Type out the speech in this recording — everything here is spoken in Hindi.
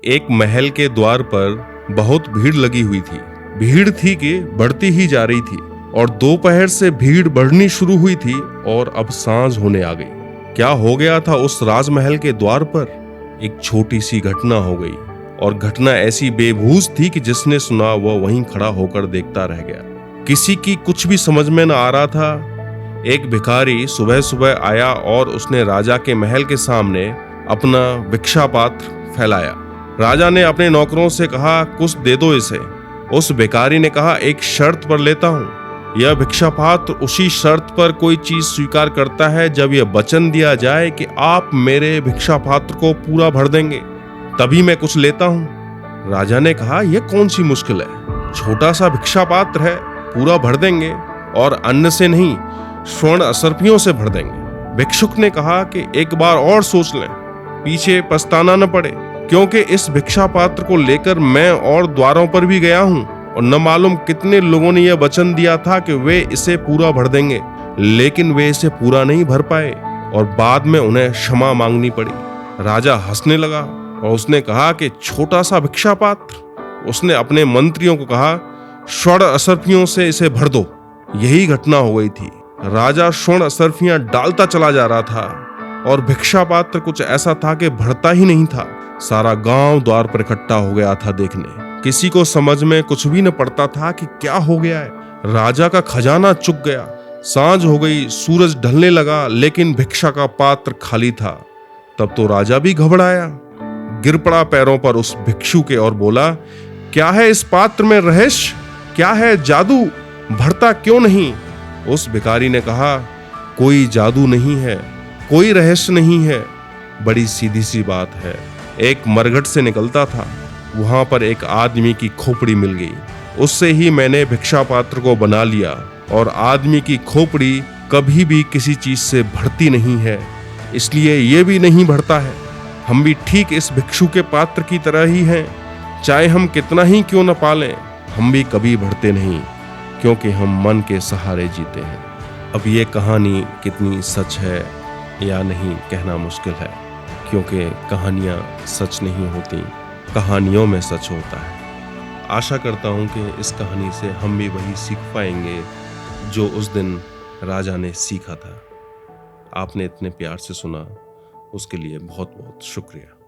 एक महल के द्वार पर बहुत भीड़ लगी हुई थी। भीड़ थी कि बढ़ती ही जा रही थी और दोपहर से भीड़ बढ़नी शुरू हुई थी और अब सांझ होने आ गई। क्या हो गया था उस राजमहल के द्वार पर? एक छोटी सी घटना हो गई और घटना ऐसी बेबूझ थी कि जिसने सुना वह वहीं खड़ा होकर देखता रह गया। किसी की कुछ भी समझ में न आ रहा था। एक भिखारी सुबह सुबह आया और उसने राजा के महल के सामने अपना भिक्षा पात्र फैलाया। राजा ने अपने नौकरों से कहा, कुछ दे दो इसे। उस भिखारी ने कहा, एक शर्त पर लेता हूँ। यह भिक्षा पात्र उसी शर्त पर कोई चीज स्वीकार करता है जब यह वचन दिया जाए कि आप मेरे भिक्षा पात्र को पूरा भर देंगे, तभी मैं कुछ लेता हूँ। राजा ने कहा, यह कौन सी मुश्किल है, छोटा सा भिक्षा पात्र है, पूरा भर देंगे और अन्न से नहीं, स्वर्ण असरफियों से भर देंगे। भिक्षुक ने कहा कि एक बार और सोच लें, पीछे पछताना न पड़े, क्योंकि इस भिक्षा पात्र को लेकर मैं और द्वारों पर भी गया हूँ और न मालूम कितने लोगों ने यह वचन दिया था कि वे इसे पूरा भर देंगे, लेकिन वे इसे पूरा नहीं भर पाए और बाद में उन्हें क्षमा मांगनी पड़ी। राजा हंसने लगा और उसने कहा कि छोटा सा भिक्षा पात्र। उसने अपने मंत्रियों को कहा, स्वर्ण असरफियों से इसे भर दो। यही घटना हो गई थी। राजा स्वर्ण असरफियां डालता चला जा रहा था और भिक्षा पात्र कुछ ऐसा था कि भरता ही नहीं था। सारा गांव द्वार पर इकट्ठा हो गया था देखने। किसी को समझ में कुछ भी न पड़ता था कि क्या हो गया है। राजा का खजाना चुक गया। सांझ हो गई, सूरज ढलने लगा, लेकिन भिक्षा का पात्र खाली था। तब तो राजा भी घबराया, गिर पड़ा पैरों पर उस भिक्षु के और बोला, क्या है इस पात्र में रहस्य? क्या है जादू? भरता क्यों नहीं? उस भिखारी ने कहा, कोई जादू नहीं है, कोई रहस्य नहीं है, बड़ी सीधी सी बात है। एक मरघट से निकलता था, वहां पर एक आदमी की खोपड़ी मिल गई। उससे ही मैंने भिक्षा पात्र को बना लिया और आदमी की खोपड़ी कभी भी किसी चीज से भरती नहीं है, इसलिए ये भी नहीं भरता है। हम भी ठीक इस भिक्षु के पात्र की तरह ही हैं। चाहे हम कितना ही क्यों न पालें, हम भी कभी भरते नहीं, क्योंकि हम मन के सहारे जीते हैं। अब ये कहानी कितनी सच है या नहीं कहना मुश्किल है, क्योंकि कहानियाँ सच नहीं होती, कहानियों में सच होता है। आशा करता हूँ कि इस कहानी से हम भी वही सीख पाएंगे जो उस दिन राजा ने सीखा था। आपने इतने प्यार से सुना, उसके लिए बहुत बहुत शुक्रिया।